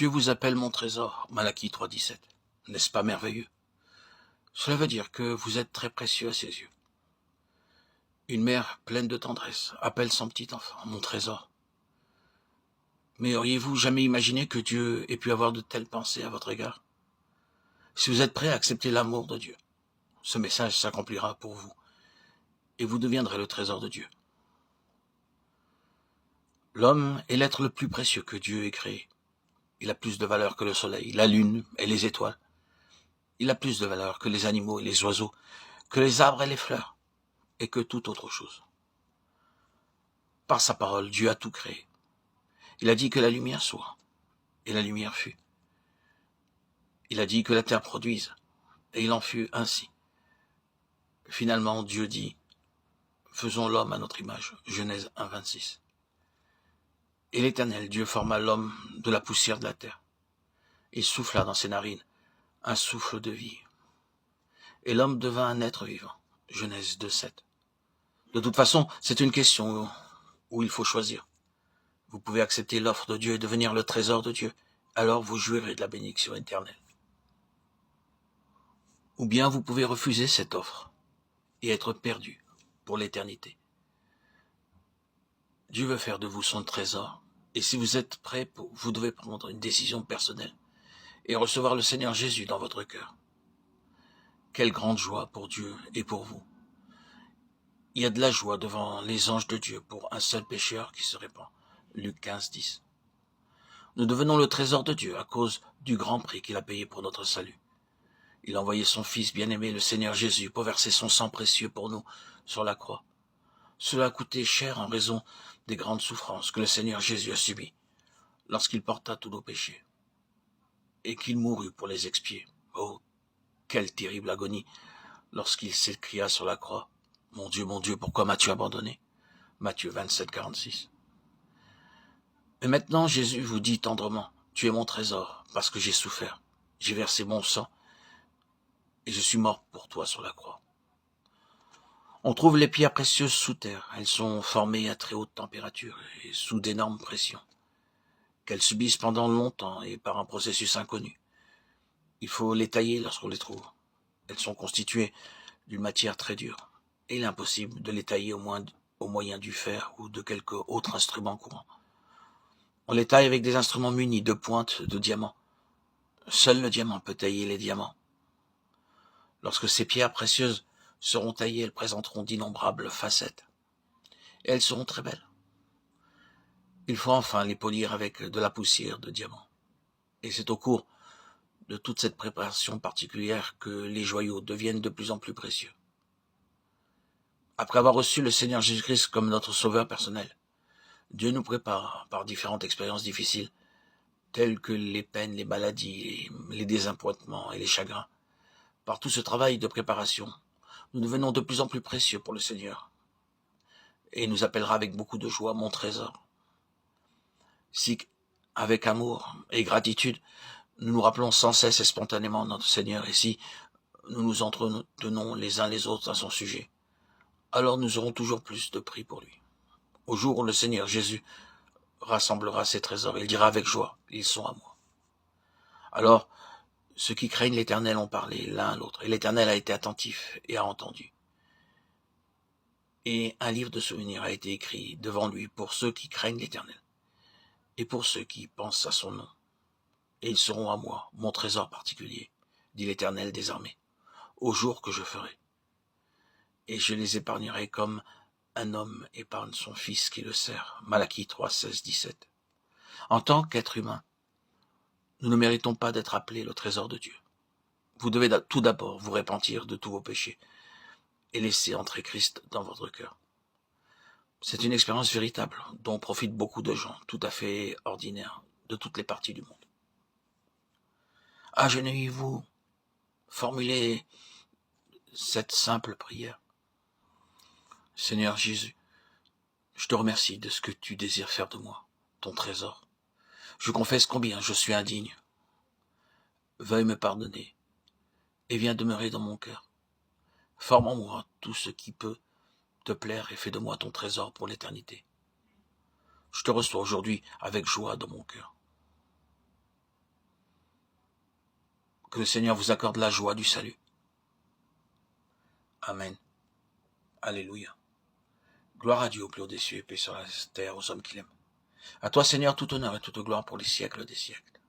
Dieu vous appelle mon trésor, Malachie 3,17. N'est-ce pas merveilleux? Cela veut dire que vous êtes très précieux à ses yeux. Une mère pleine de tendresse appelle son petit enfant mon trésor. Mais auriez-vous jamais imaginé que Dieu ait pu avoir de telles pensées à votre égard? Si vous êtes prêt à accepter l'amour de Dieu, ce message s'accomplira pour vous et vous deviendrez le trésor de Dieu. L'homme est l'être le plus précieux que Dieu ait créé. Il a plus de valeur que le soleil, la lune et les étoiles. Il a plus de valeur que les animaux et les oiseaux, que les arbres et les fleurs, et que toute autre chose. Par sa parole, Dieu a tout créé. Il a dit que la lumière soit, et la lumière fut. Il a dit que la terre produise, et il en fut ainsi. Finalement, Dieu dit, faisons l'homme à notre image. Genèse 1, 26. Et l'Éternel, Dieu forma l'homme de la poussière de la terre. Il souffla dans ses narines un souffle de vie. Et l'homme devint un être vivant. Genèse 2, 7. De toute façon, c'est une question où il faut choisir. Vous pouvez accepter l'offre de Dieu et devenir le trésor de Dieu. Alors vous jouirez de la bénédiction éternelle. Ou bien vous pouvez refuser cette offre et être perdu pour l'éternité. Dieu veut faire de vous son trésor. Et si vous êtes prêt, vous devez prendre une décision personnelle et recevoir le Seigneur Jésus dans votre cœur. Quelle grande joie pour Dieu et pour vous. Il y a de la joie devant les anges de Dieu pour un seul pécheur qui se répand. Luc 15, 10. Nous devenons le trésor de Dieu à cause du grand prix qu'il a payé pour notre salut. Il a envoyé son Fils bien-aimé, le Seigneur Jésus, pour verser son sang précieux pour nous sur la croix. Cela a coûté cher en raison des grandes souffrances que le Seigneur Jésus a subies lorsqu'il porta tous nos péchés et qu'il mourut pour les expier. Oh, quelle terrible agonie lorsqu'il s'écria sur la croix, « Mon Dieu, pourquoi m'as-tu abandonné ?» Matthieu 27, 46. Mais maintenant, Jésus vous dit tendrement, « Tu es mon trésor, parce que j'ai souffert. J'ai versé mon sang et je suis mort pour toi sur la croix. » On trouve les pierres précieuses sous terre. Elles sont formées à très haute température et sous d'énormes pressions, qu'elles subissent pendant longtemps et par un processus inconnu. Il faut les tailler lorsqu'on les trouve. Elles sont constituées d'une matière très dure, et il est impossible de les tailler au moyen du fer ou de quelque autre instrument courant. On les taille avec des instruments munis de pointes de diamant. Seul le diamant peut tailler les diamants. Lorsque ces pierres précieuses seront taillées, elles présenteront d'innombrables facettes. Et elles seront très belles. Il faut enfin les polir avec de la poussière de diamant. Et c'est au cours de toute cette préparation particulière que les joyaux deviennent de plus en plus précieux. Après avoir reçu le Seigneur Jésus-Christ comme notre sauveur personnel, Dieu nous prépare par différentes expériences difficiles, telles que les peines, les maladies, les désappointements et les chagrins. Par tout ce travail de préparation, nous devenons de plus en plus précieux pour le Seigneur. Et il nous appellera avec beaucoup de joie mon trésor. Si, avec amour et gratitude, nous nous rappelons sans cesse et spontanément notre Seigneur, et si nous nous entretenons les uns les autres à son sujet, alors nous aurons toujours plus de prix pour lui. Au jour où le Seigneur Jésus rassemblera ses trésors, il dira avec joie, ils sont à moi. Alors, ceux qui craignent l'Éternel ont parlé l'un à l'autre, et l'Éternel a été attentif et a entendu. Et un livre de souvenirs a été écrit devant lui pour ceux qui craignent l'Éternel, et pour ceux qui pensent à son nom. Et ils seront à moi, mon trésor particulier, dit l'Éternel des armées, au jour que je ferai. Et je les épargnerai comme un homme épargne son fils qui le sert. Malachie 3, 16, 17. En tant qu'être humain, nous ne méritons pas d'être appelés le trésor de Dieu. Vous devez tout d'abord vous repentir de tous vos péchés et laisser entrer Christ dans votre cœur. C'est une expérience véritable dont profitent beaucoup de gens tout à fait ordinaires de toutes les parties du monde. Agenouillez-vous, formulez cette simple prière. Seigneur Jésus, je te remercie de ce que tu désires faire de moi, ton trésor. Je confesse combien je suis indigne. Veuille me pardonner et viens demeurer dans mon cœur. Forme en moi tout ce qui peut te plaire et fais de moi ton trésor pour l'éternité. Je te reçois aujourd'hui avec joie dans mon cœur. Que le Seigneur vous accorde la joie du salut. Amen. Alléluia. Gloire à Dieu au plus haut des cieux et paix sur la terre aux hommes qu'il aime. À toi, Seigneur, tout honneur et toute gloire pour les siècles des siècles.